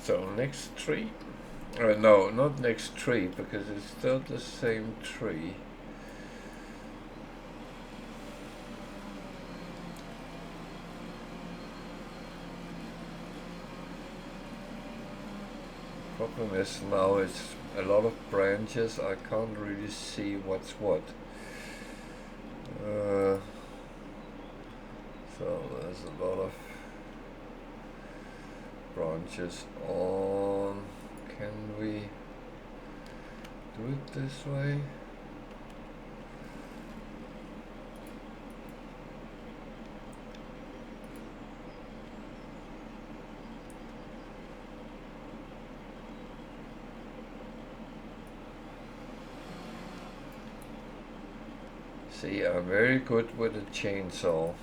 So next tree. No, not next tree, because it's still the same tree. Problem is now it's a lot of branches. I can't really see what's what. So there's a lot of branches on. Can we do it this way? See, I'm very good with a chainsaw.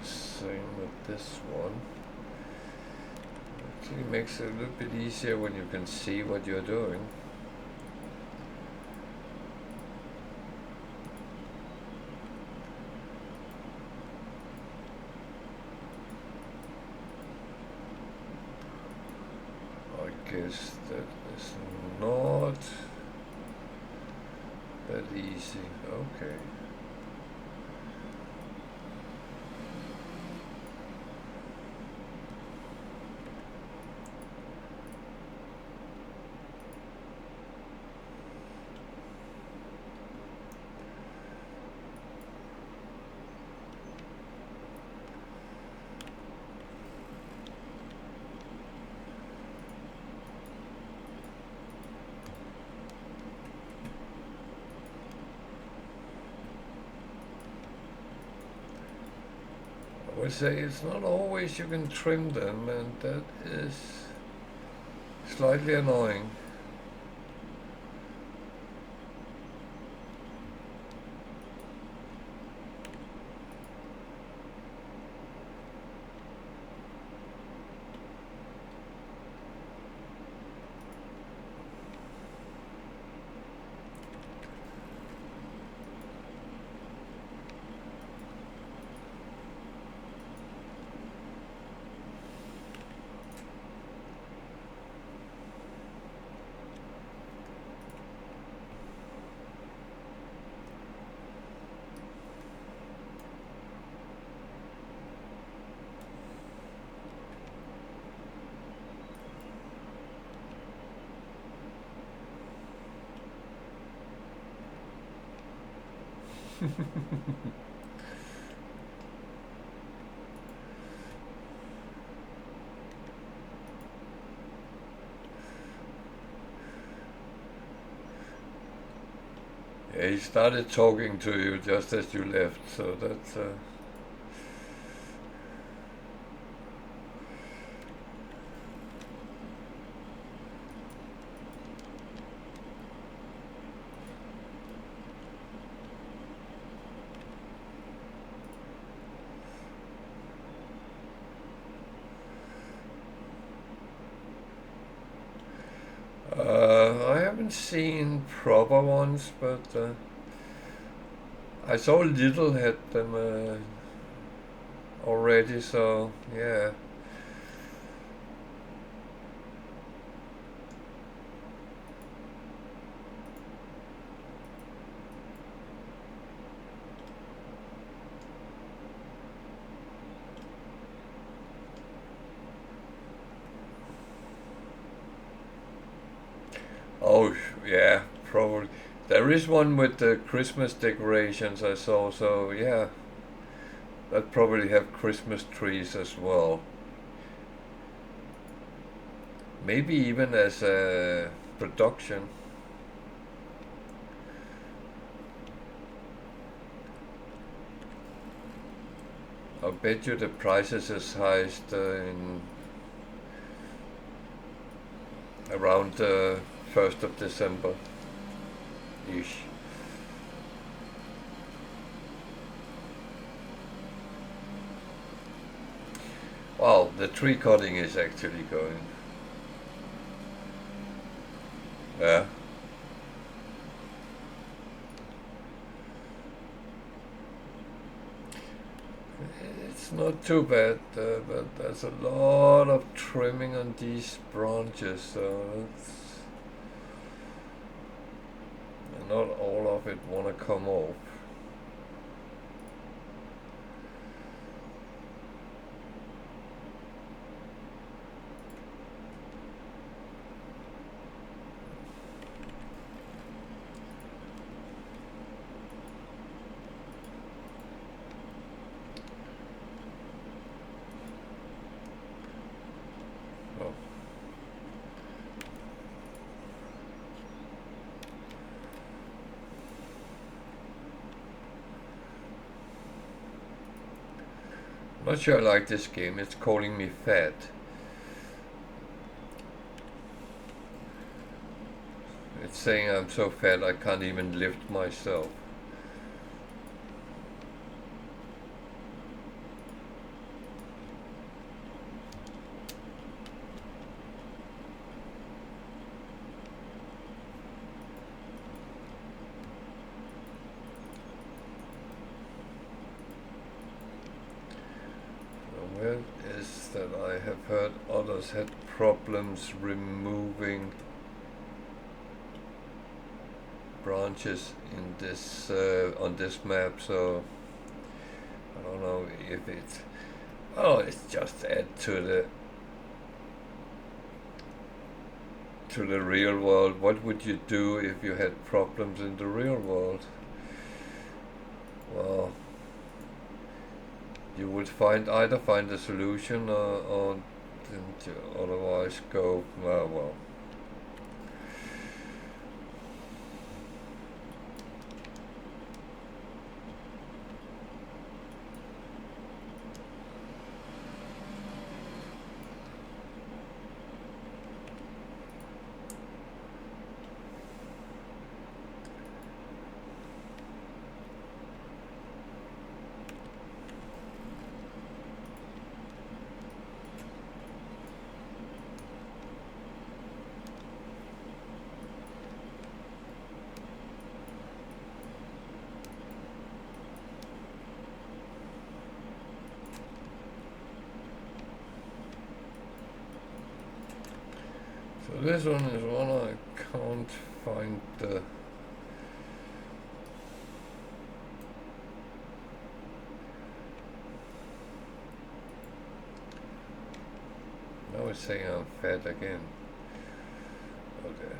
Same with this one. Actually makes it a little bit easier when you can see what you're doing. I guess that is not that easy. Okay. I would say it's not always you can trim them, and that is slightly annoying. Yeah, he started talking to you just as you left, so that's I haven't seen proper ones, but I saw Little had them already, so yeah. Yeah, probably. There is one with the Christmas decorations I saw, so yeah, that probably have Christmas trees as well. Maybe even as a production. I bet you the price is as high as in around the 1st of December ish. Well, the tree cutting is actually going. Yeah. It's not too bad, but there's a lot of trimming on these branches, so it's, not all of it wanna come off. Oh. Not sure I like this game. It's calling me fat. It's saying I'm so fat I can't even lift myself. Where is that I have heard others had problems removing branches in this on this map, so I don't know if it's, oh, it's just add to the real world. What would you do if you had problems in the real world? Well, you would either find a solution or otherwise go, well. So this one is one I can't find the. Now it's saying I'm fat again. Okay.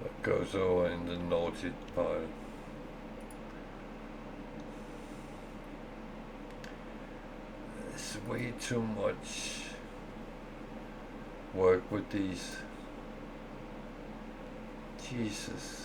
That goes over in the naughty pile. It's way too much work with these. Jesus.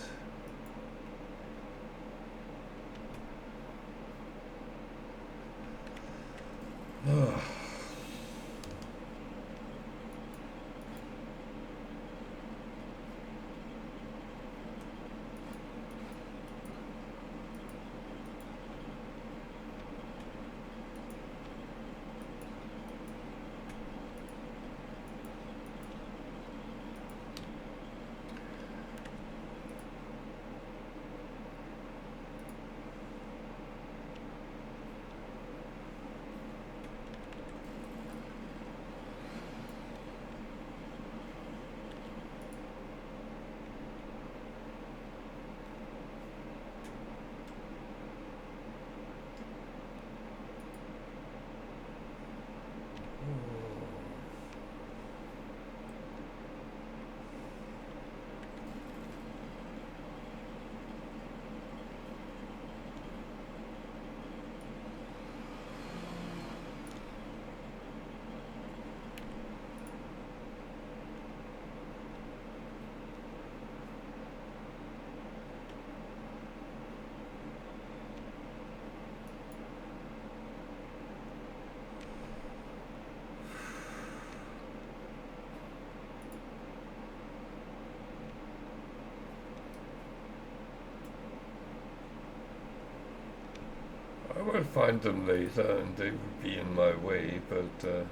I will find them later and they will be in my way, but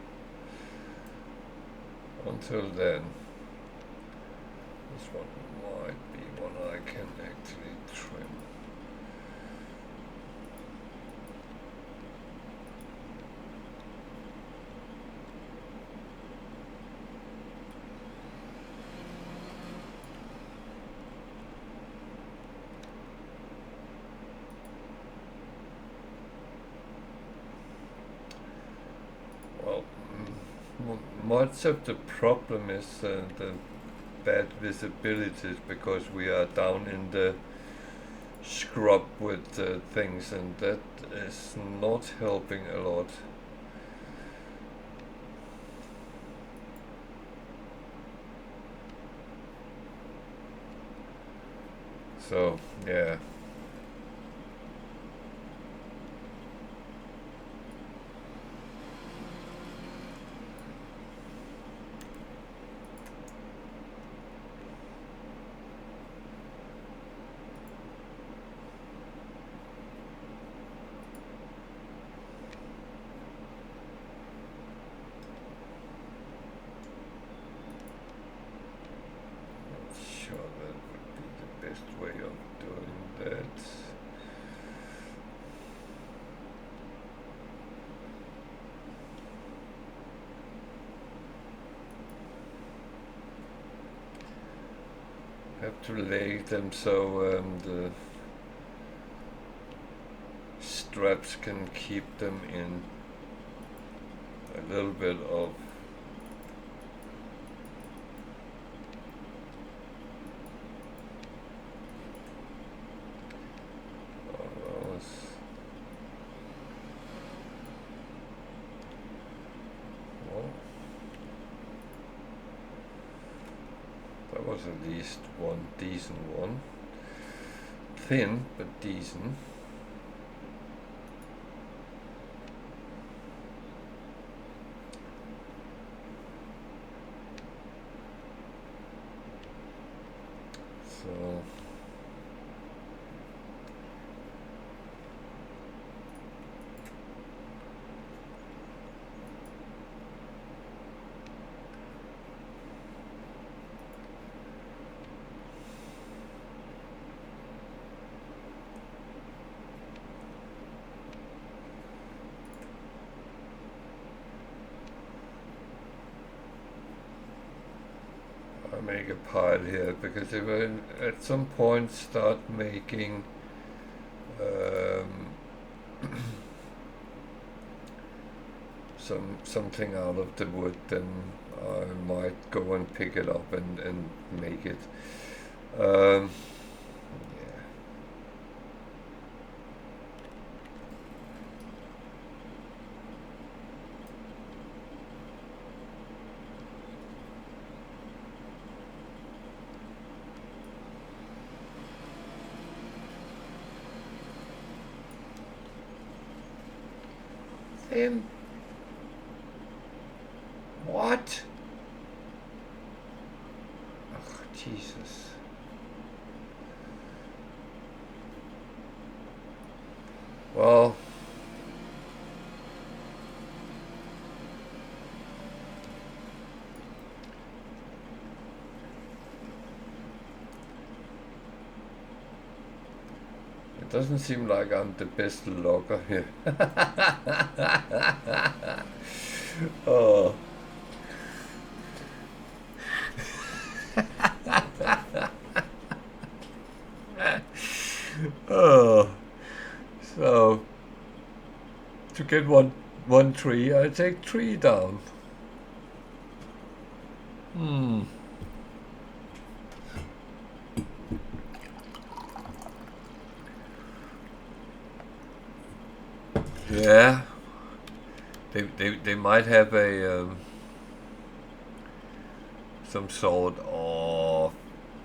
until then, this one might be one I can actually trim. Much of the problem is the bad visibility because we are down in the scrub with things, and that is not helping a lot. So yeah. Sure, that would be the best way of doing that. Have to lay them so the straps can keep them in a little bit of at least one decent one. Thin, but decent. So I make a pile here because if I at some point start making something out of the wood, then I might go and pick it up and make it. Yeah. in. What? Oh, Jesus. Well, it doesn't seem like I'm the best logger here. Oh. Oh. So to get one tree, I take 3 down. Yeah. They might have a some sort of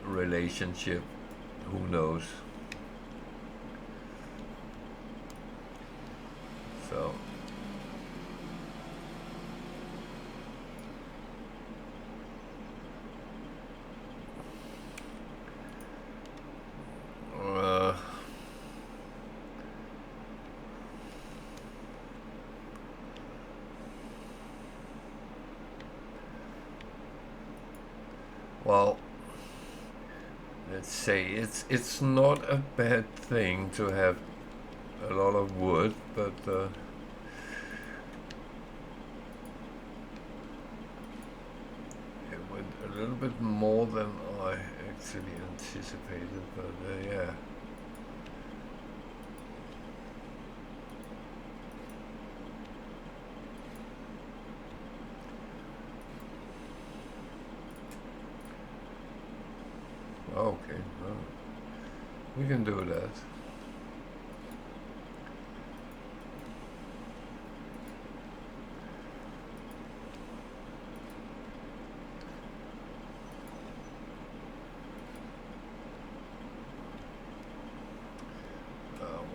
relationship. Who knows? So. Well, let's say it's not a bad thing to have a lot of wood, but it went a little bit more than I actually anticipated. But yeah. Okay, well, we can do that.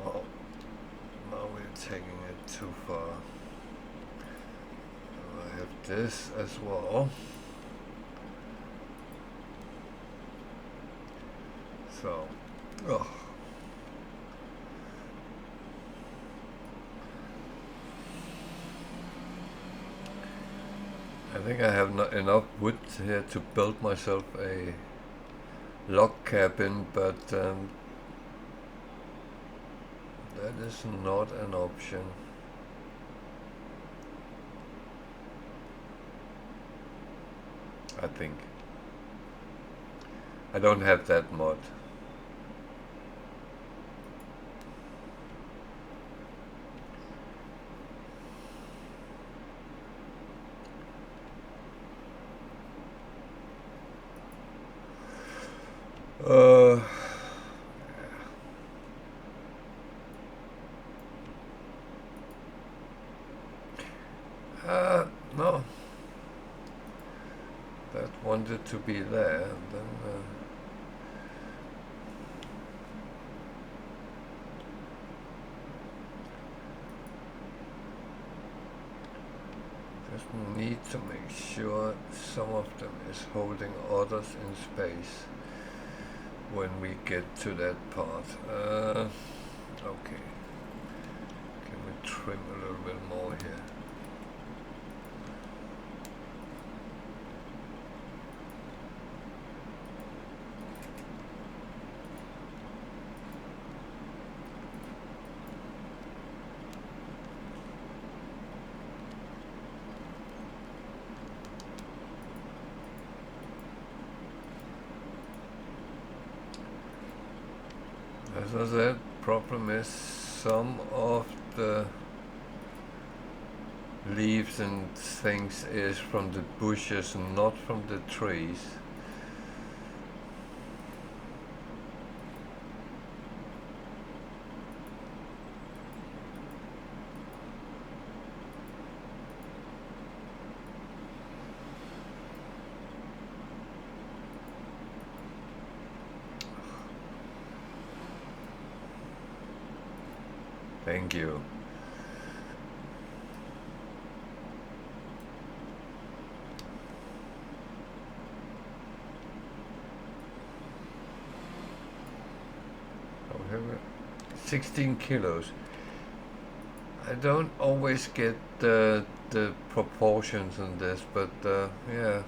Well, now we're taking it too far. I have this as well. So, oh. I think I have not enough wood here to build myself a log cabin, but that is not an option. I think. I don't have that mod. No. That wanted to be there, and then just need to make sure some of them is holding others in space when we get to that part. Okay. Can we trim a little bit more here? As I said, problem is some of the leaves and things is from the bushes and not from the trees. Thank you. 16 kilos. I don't always get the proportions in this, but yeah.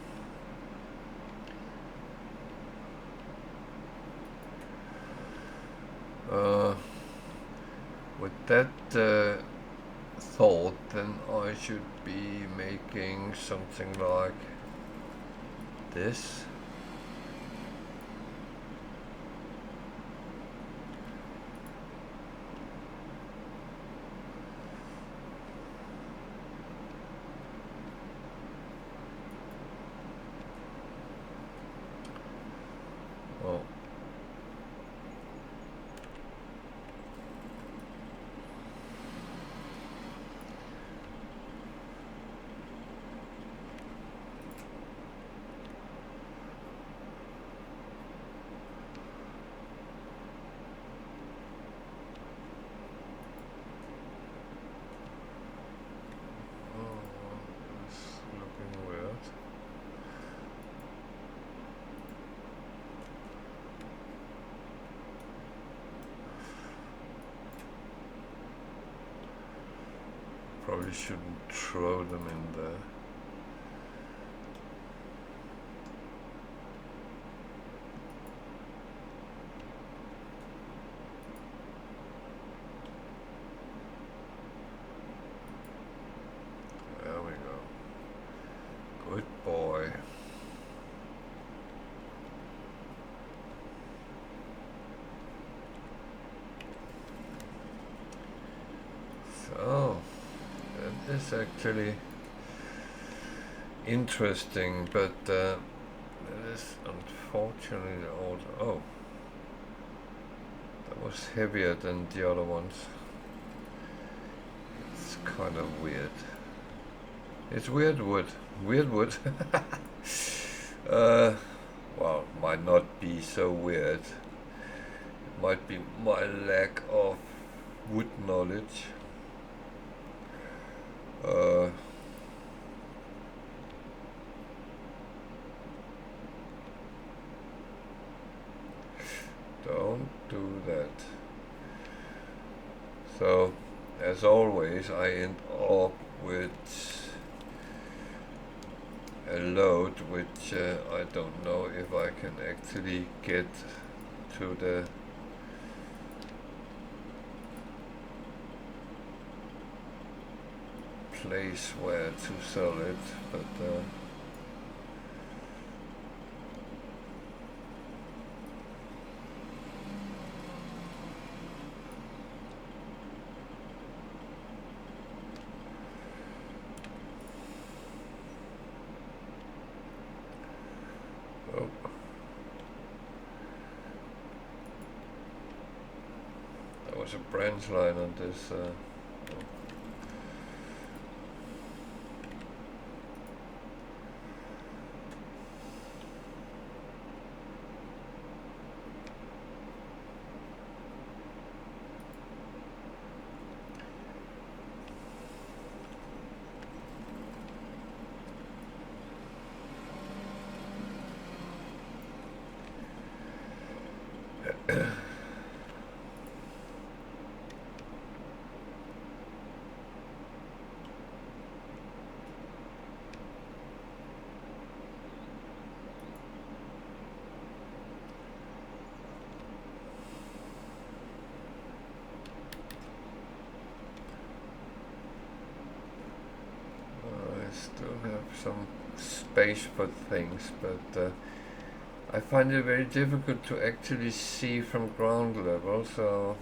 With that thought, then I should be making something like this. Oh. Probably shouldn't throw them in there. There we go. Good boy. So, that is actually interesting, but it is unfortunately old. Oh, that was heavier than the other ones. It's kind of weird. It's weird wood. Weird wood. Well, might not be so weird. It might be my lack of wood knowledge. Don't do that. So, as always, I end up with a load which I don't know if I can actually get to the place where to sell it, but oh. That was a branch line on this. I still have some space for things, but I find it very difficult to actually see from ground level, so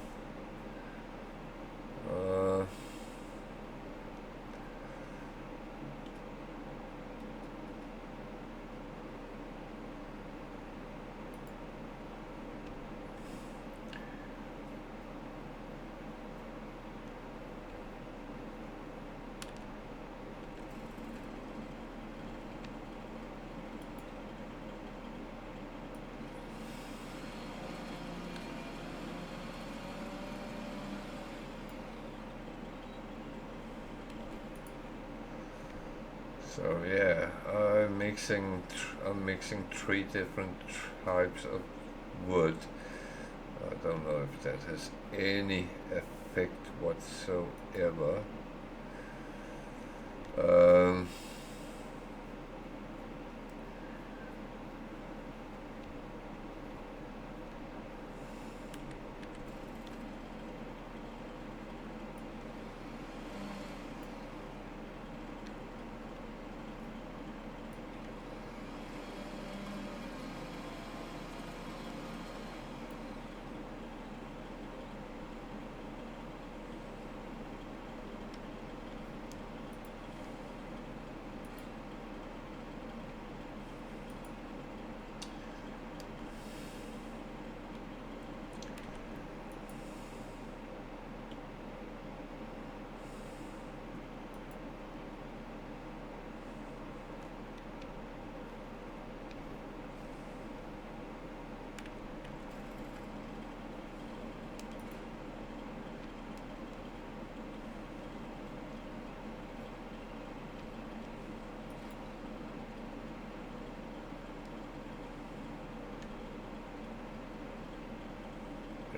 so yeah, I'm mixing 3 different types of wood, I don't know if that has any effect whatsoever. Um,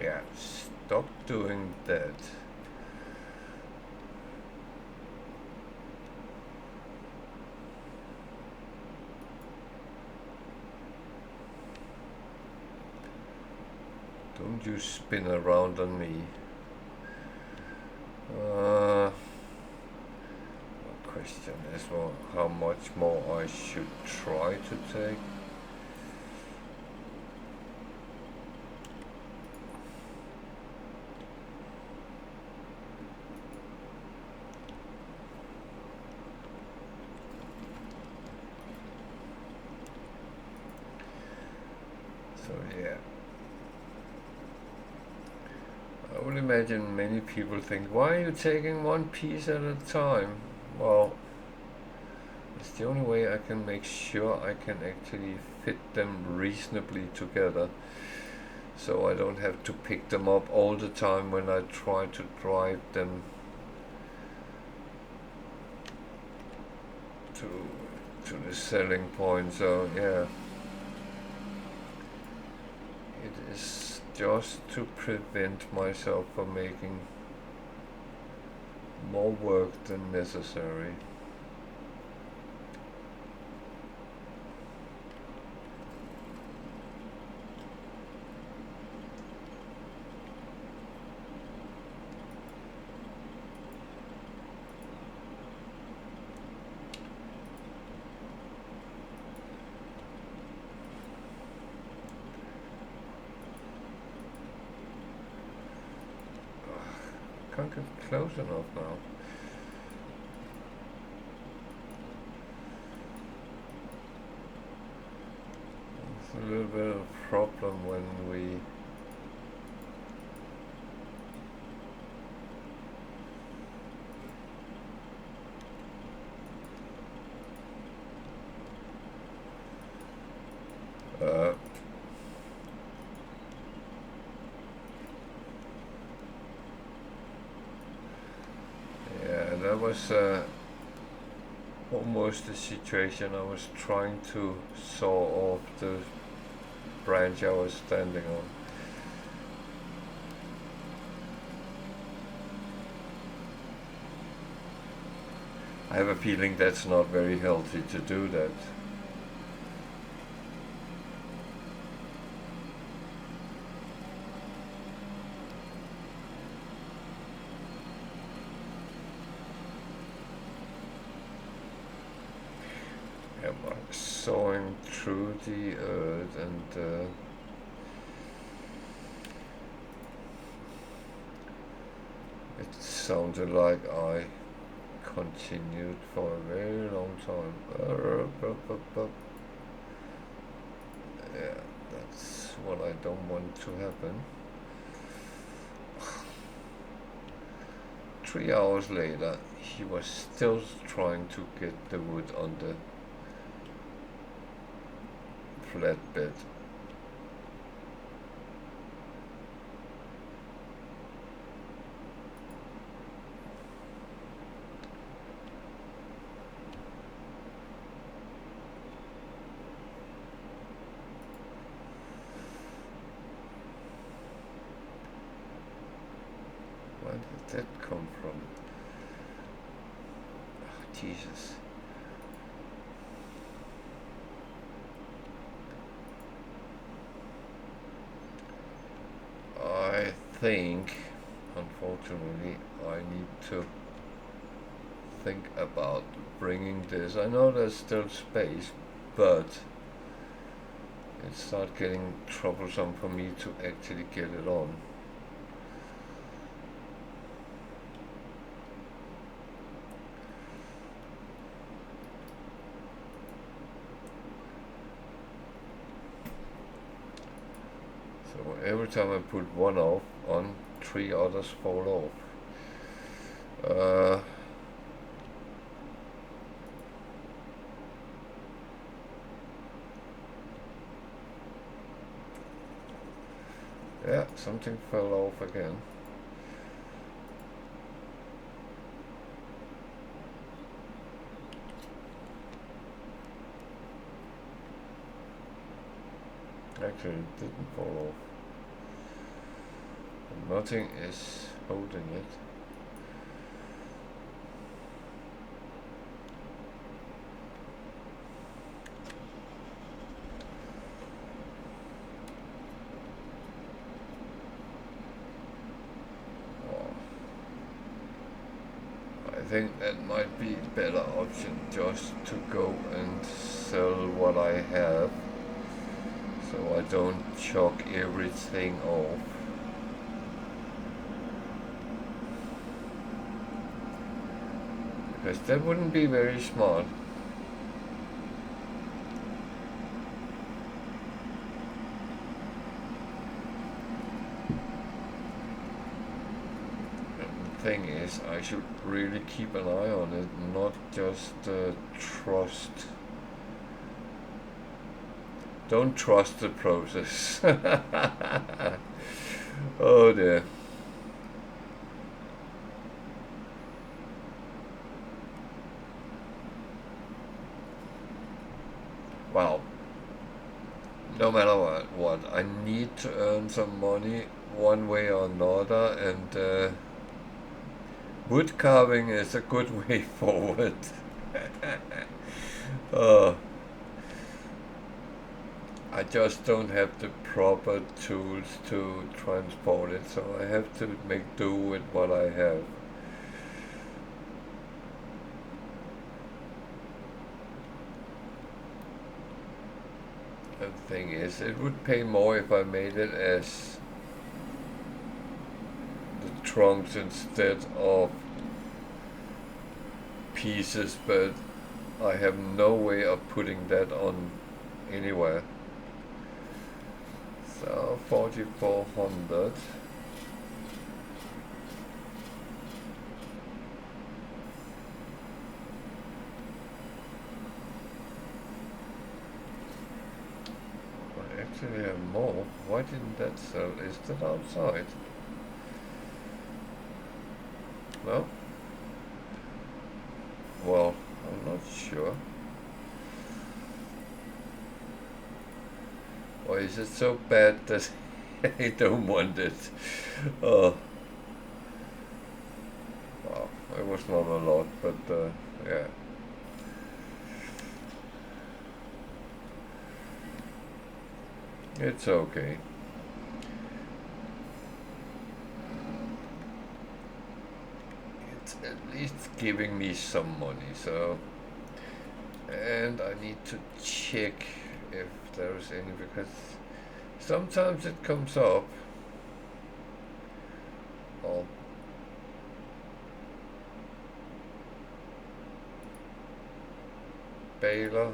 yeah, stop doing that. Don't you spin around on me. The question is, well, how much more I should try to take. So yeah, I would imagine many people think, why are you taking one piece at a time? Well, it's the only way I can make sure I can actually fit them reasonably together, so I don't have to pick them up all the time when I try to drive them to the selling point. So yeah, it is just to prevent myself from making more work than necessary. Can't get close enough now. It's a little bit of a problem when we yeah, that was almost the situation. I was trying to saw off the branch I was standing on. I have a feeling that's not very healthy to do that. Am I sawing through the earth and it sounded like I continued for a very long time. Yeah, that's what I don't want to happen. 3 hours later, he was still trying to get the wood on the flatbed. think, unfortunately, I need to think about bringing this. I know there's still space, but it starts getting troublesome for me to actually get it on. So every time I put one off on, 3 others fall off. Yeah, something fell off again. Actually, it didn't fall off. Nothing is holding it. I think that might be a better option, just to go and sell what I have, so I don't choke everything off. Because that wouldn't be very smart. Thing is, I should really keep an eye on it, not just trust. Don't trust the process. Oh dear. Wow. No matter what, I need to earn some money one way or another, and wood carving is a good way forward. uh, I just don't have the proper tools to transport it, so I have to make do with what I have. The thing is, it would pay more if I made it as the trunks instead of pieces, but I have no way of putting that on anywhere. So 4,400. I actually have more. Why didn't that sell? Is that outside? No? Well, I'm not sure. Or is it so bad that I don't want it? Oh. Wow, it was not a lot, but yeah. It's okay. It's at least giving me some money, so. And I need to check if there's any, because sometimes it comes up. Oh. Baler,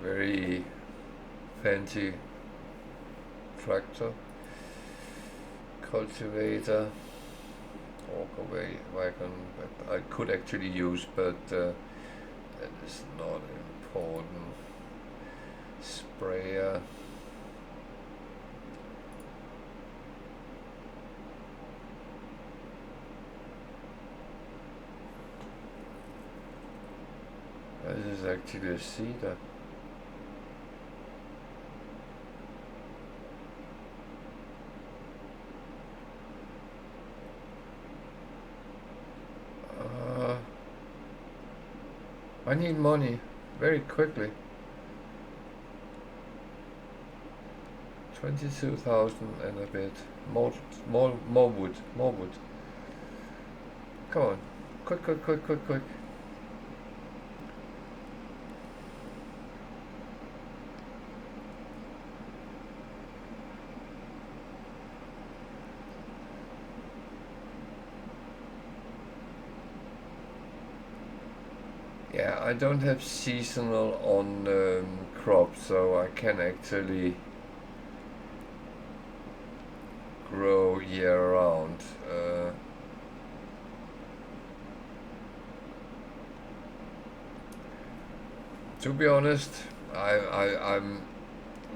very fancy tractor, cultivator, walk away wagon that I could actually use, but that is not important. Sprayer. This is actually a cedar. I need money very quickly. 22,000 and a bit. More wood, more wood. Come on, quick, quick, quick, quick, quick. Yeah, I don't have seasonal on crops, so I can actually grow year round. To be honest, I'm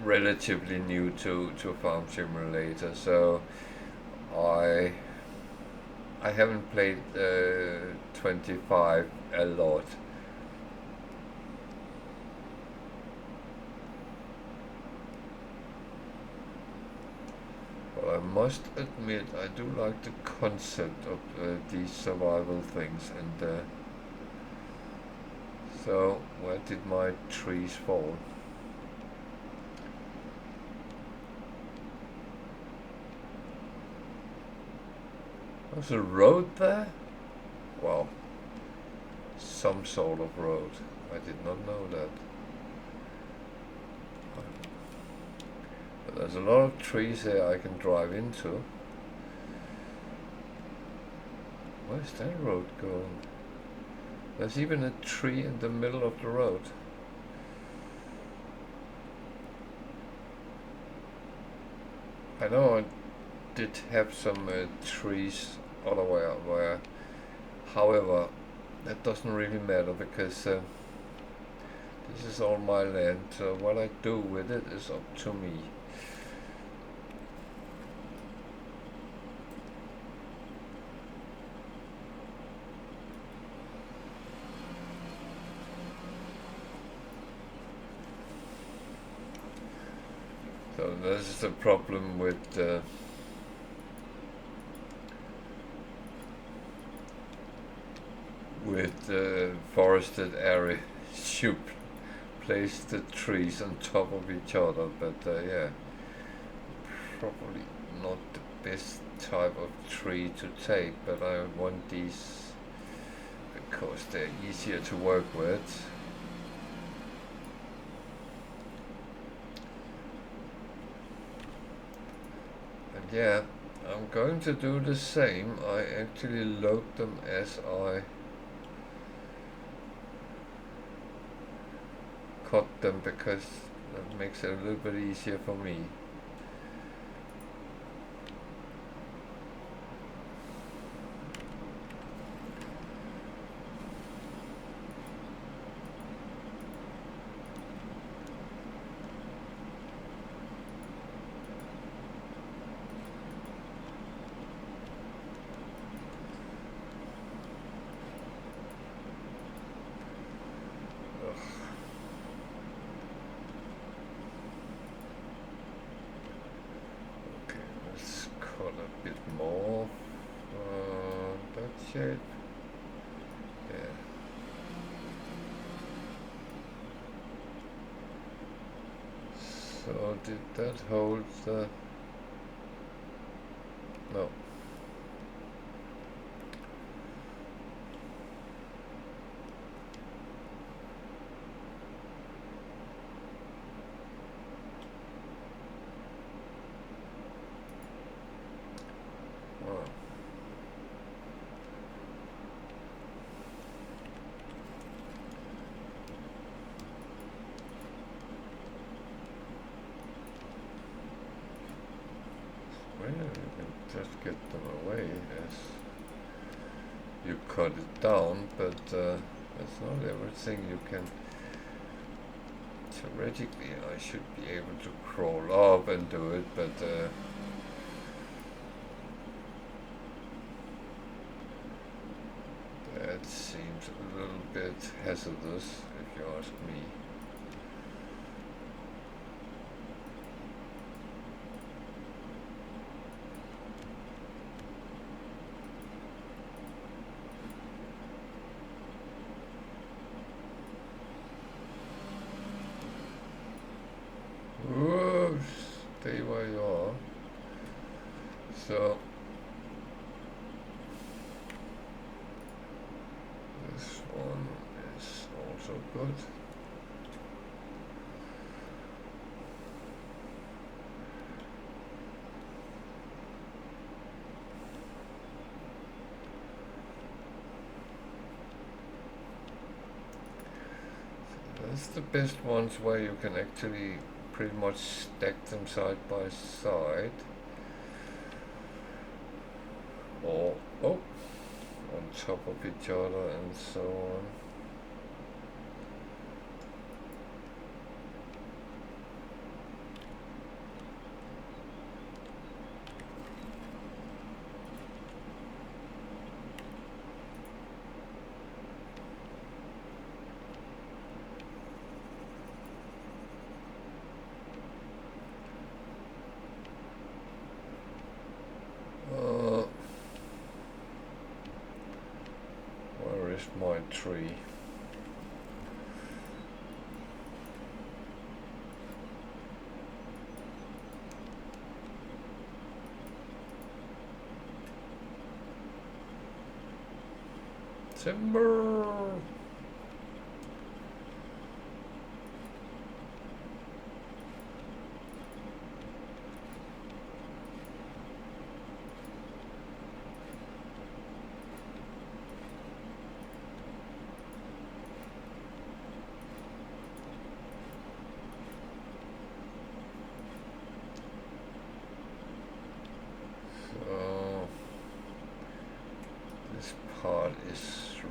relatively new to Farm Simulator, so I haven't played 25 a lot. But I must admit I do like the concept of these survival things, and so where did my trees fall? There's a road there? Wow. Some sort of road. I did not know that. But there's a lot of trees here I can drive into. Where's that road going? There's even a tree in the middle of the road. I know I did have some trees all the way out there. However, that doesn't really matter because this is all my land, so what I do with it is up to me. So this is the problem with forested area. You place the trees on top of each other, but yeah, probably not the best type of tree to take, but I want these because they're easier to work with. And yeah, I'm going to do the same. I actually load them as I cut them because that makes it a little bit easier for me. Shape. Yeah. So did that hold the... No. Well, you can just get them away as you cut it down, but that's not everything you can. Theoretically, I should be able to crawl up and do it, but that seems a little bit hazardous, if you ask me. Whoa, stay away. So this one is also good. That's the best ones where you can actually pretty much stack them side by side. Or, oh, on top of each other and so on. Where is my tree? Timber! So this part is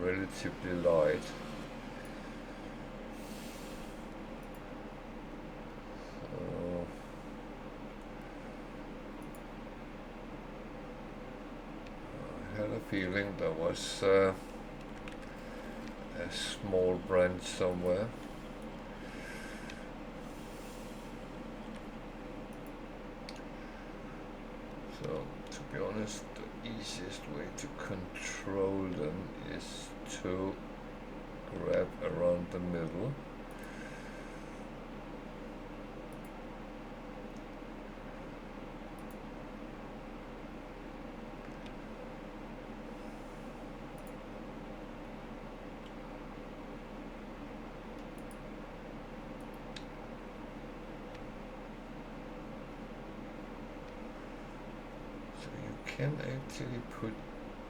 relatively light. So I had a feeling there was a small branch somewhere. So, to be honest, the easiest way to control them is to grab around the middle. Can actually put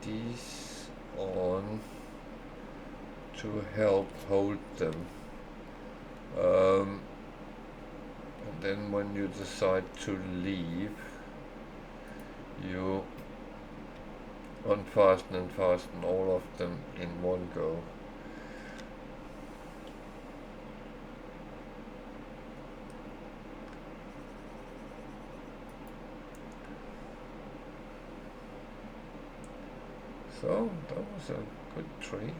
these on to help hold them, and then when you decide to leave, you unfasten and fasten all of them in one go. So that was a good tree.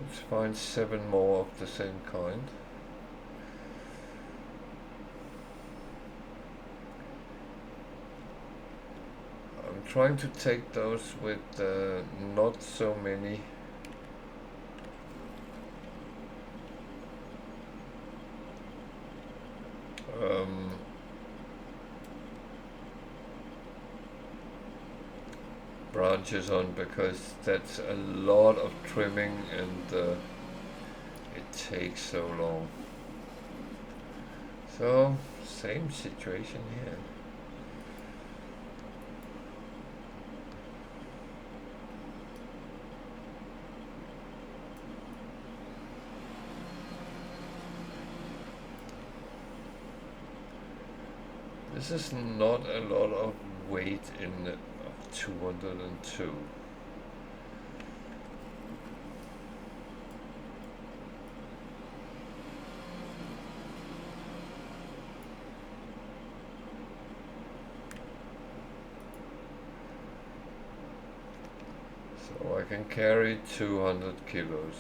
Let's find 7 more of the same kind. I'm trying to take those with not so many branches on, because that's a lot of trimming and it takes so long. So same situation here. This is not a lot of weight in 202. So I can carry 200 kilos.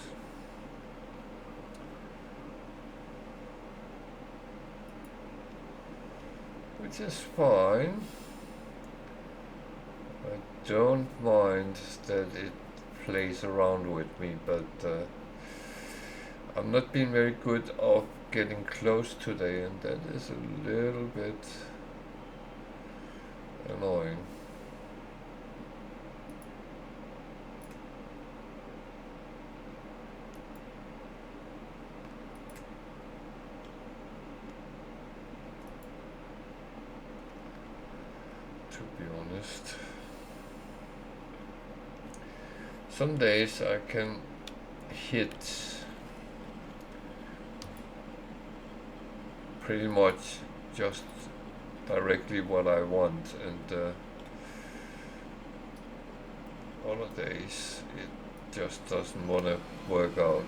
Which is fine. I don't mind that it plays around with me, but I'm not being very good of getting close today, and that is a little bit Annoying. To be honest. Some days I can hit pretty much just directly what I want, and other days it just doesn't want to work out.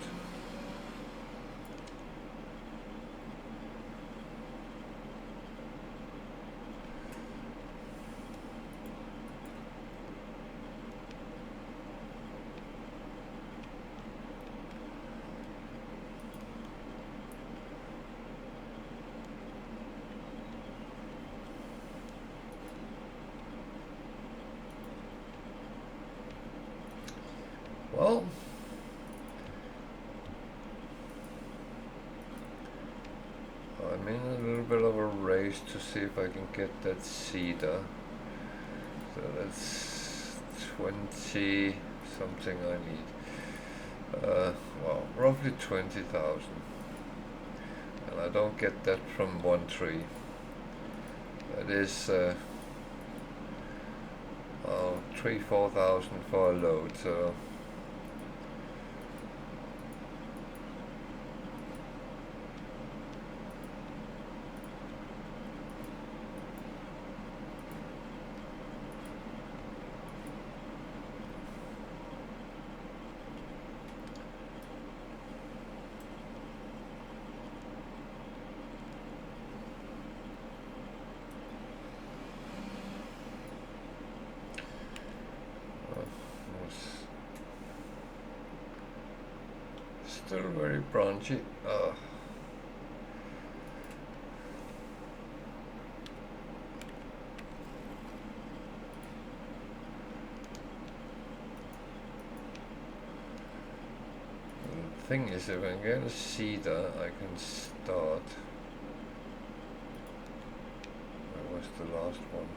Well, I'm in a little bit of a race to see if I can get that cedar. So that's 20 something I need. Well, roughly 20,000. And I don't get that from one tree. That is 3,000-4,000 for a load, so still very branchy. The thing is, if I get a cedar, I can start. Where was the last one?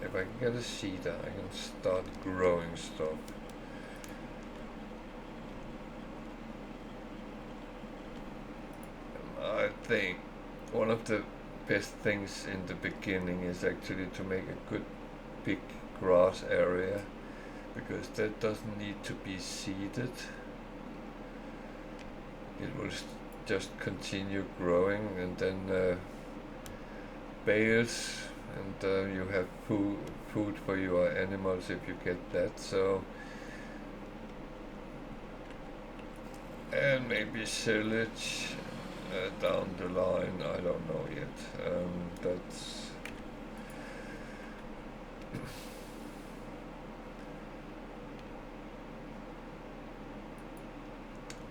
If I can get a cedar, I can start growing stuff. I think one of the best things in the beginning is actually to make a good big grass area, because that doesn't need to be seeded. It will just continue growing, and then bales, and you have food for your animals if you get that. So, and maybe silage down the line, I don't know yet. That's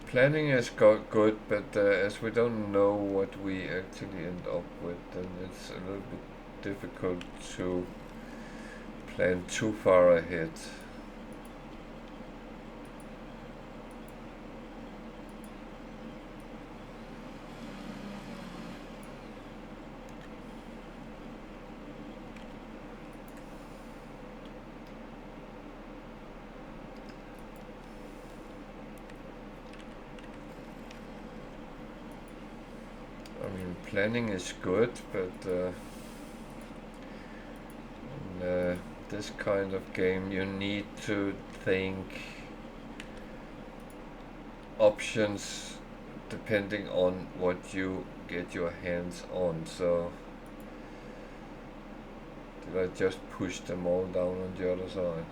planning is good, but as we don't know what we actually end up with, then it's a little bit difficult to plan too far ahead. I mean, planning is good, but in this kind of game you need to think options depending on what you get your hands on. So did I just push them all down on the other side?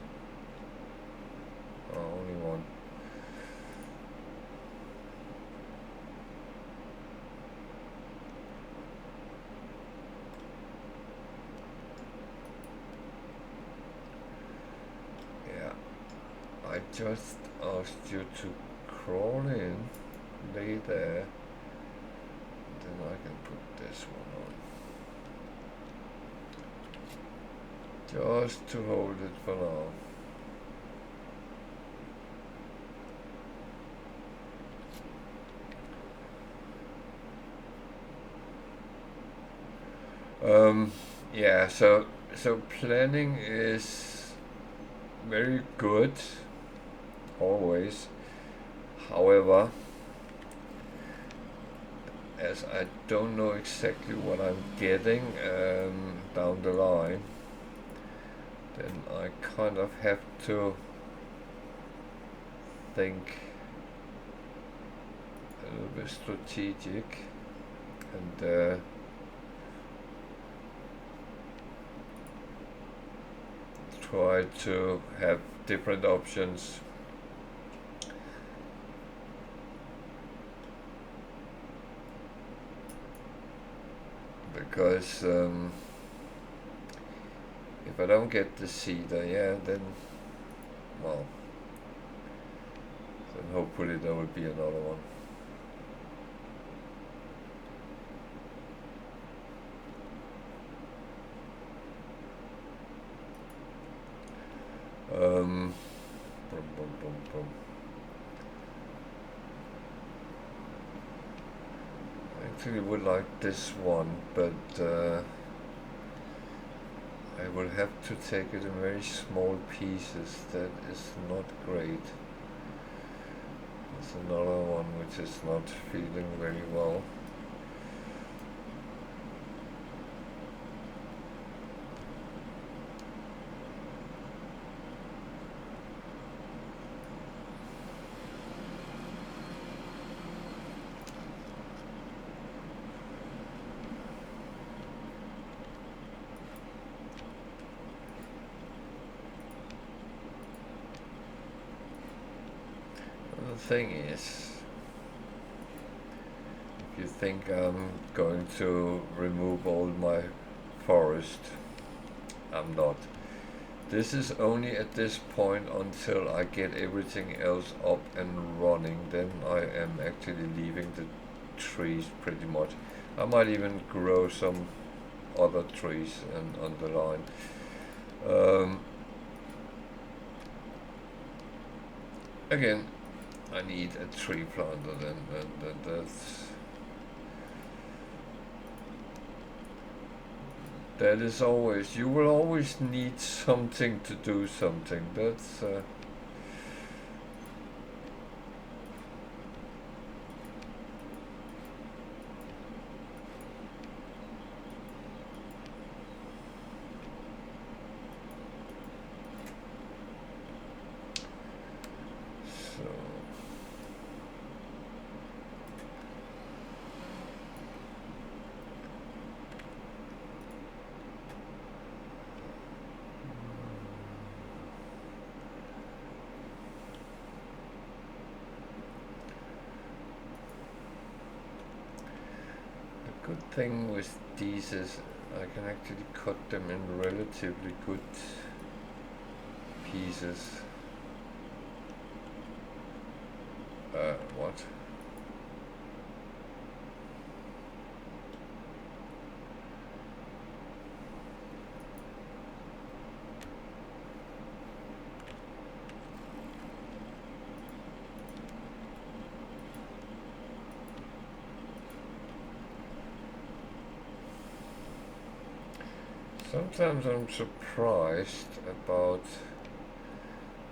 Oh, only one. I just asked you to crawl in, lay there, then I can put this one on. Just to hold it for now. Yeah, so planning is very good always. However, as I don't know exactly what I'm getting down the line, then I kind of have to think a little bit strategic and try to have different options. Because if I don't get the cedar, yeah, then, well, then hopefully there will be another one. Boom, boom, boom, boom. I actually would like this one, but I will have to take it in very small pieces. That is not great. There's another one which is not feeling very well. The thing is, if you think I'm going to remove all my forest, I'm not. This is only at this point until I get everything else up and running. Then I am actually leaving the trees pretty much. I might even grow some other trees and on the line. Again, I need a tree planter. Then that is always, you will always need something to do something. That's so. Good thing with these is I can actually cut them in relatively good pieces. What? Sometimes I'm surprised about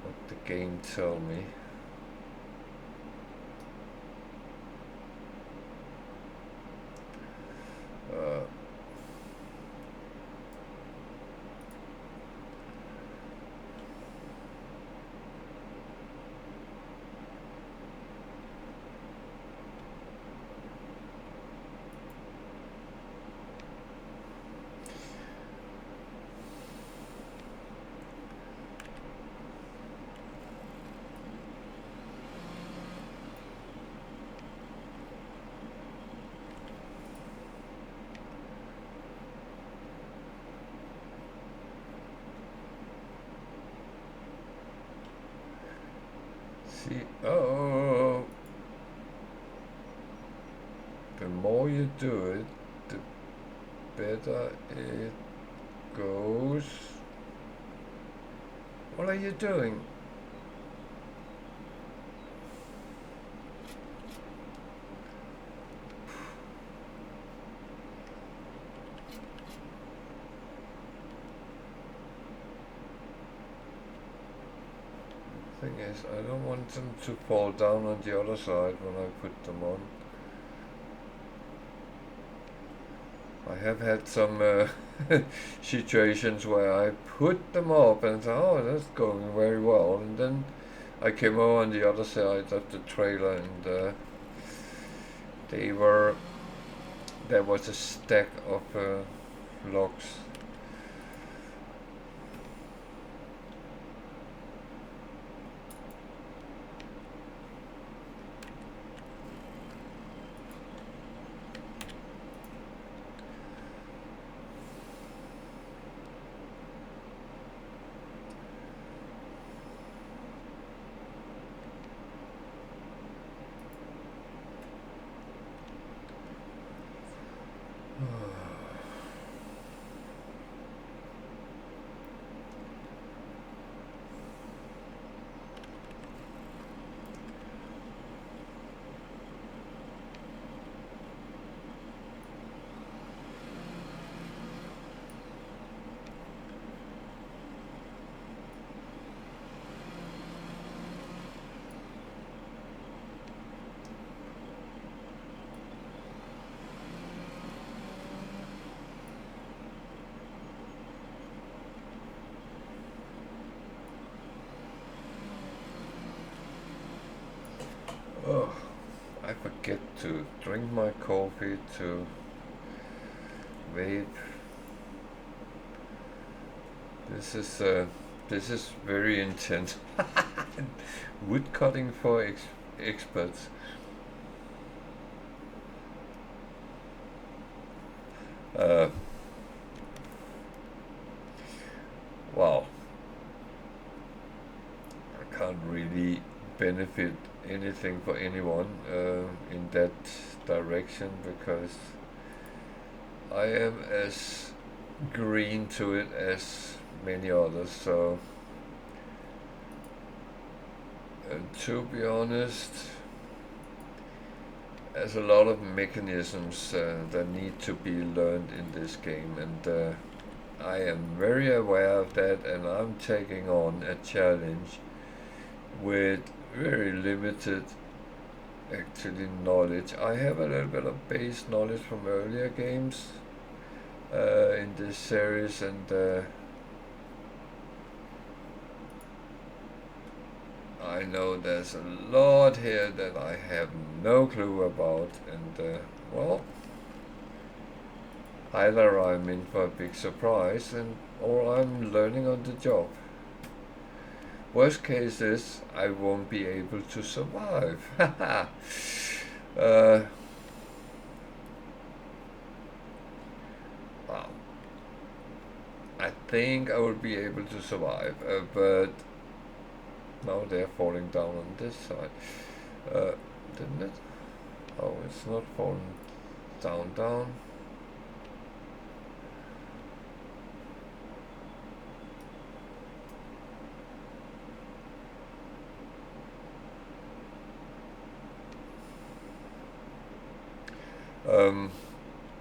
what the game tell me. See, oh, the more you do it, the better it goes. What are you doing? Thing is, I don't want them to fall down on the other side when I put them on. I have had some situations where I put them up and thought, oh, that's going very well, and then I came over on the other side of the trailer and there was a stack of logs. Oh, I forget to drink my coffee, to vape. This is very intense. Wood cutting for experts. Wow, I can't really benefit anything for anyone in that direction because I am as green to it as many others. So, to be honest, there's a lot of mechanisms that need to be learned in this game, and I am very aware of that, and I'm taking on a challenge with very limited actually knowledge. I have a little bit of base knowledge from earlier games in this series, and I know there's a lot here that I have no clue about, and well, either I'm in for a big surprise or I'm learning on the job. Worst case is I won't be able to survive. Wow. I think I will be able to survive, but now they're falling down on this side. Didn't it? Oh, it's not falling down.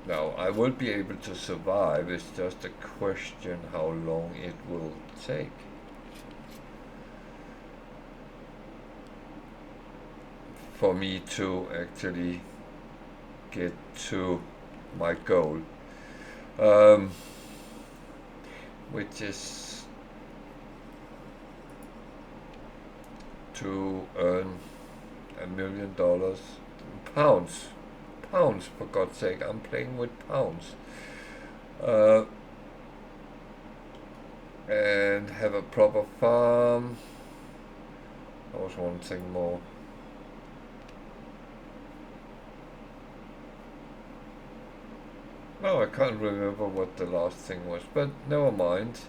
Now, I will be able to survive, it's just a question how long it will take. For me to actually get to my goal, which is to earn $1 million. Pounds, for God's sake, I'm playing with pounds. And have a proper farm. That was one thing more. No, I can't remember what the last thing was, but never mind.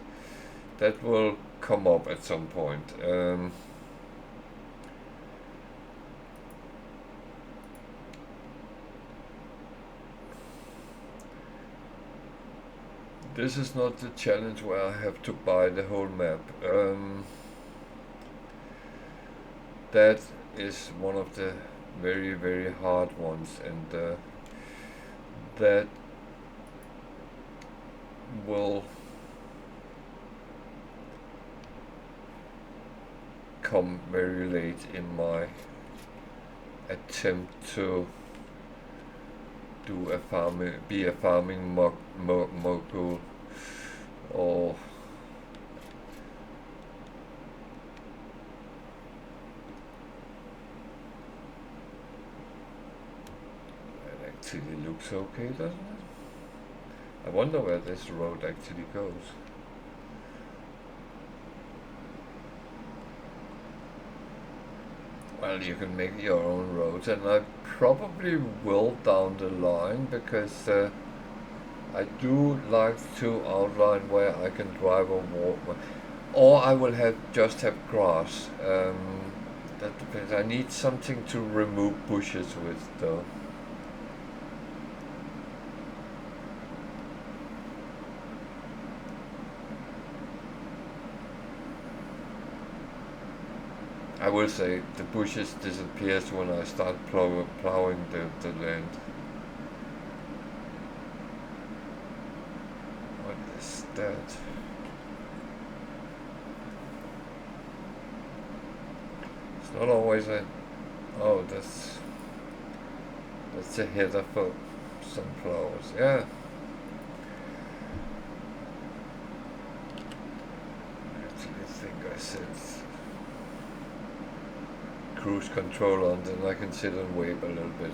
That will come up at some point. This is not the challenge where I have to buy the whole map. That is one of the very, very hard ones, and that will come very late in my attempt to be a farming mogul, or it actually looks okay, doesn't it? I wonder where this road actually goes. Well, you can make your own roads, and I probably will down the line, because I do like to outline where I can drive or walk, or I will just have grass. That depends. I need something to remove bushes with, though. I will say the bushes disappears when I start plowing the land. What is that? It's not always a... Oh, that's a header for sunflowers. Yeah. I actually think I said cruise control on, then I can sit and wave a little bit.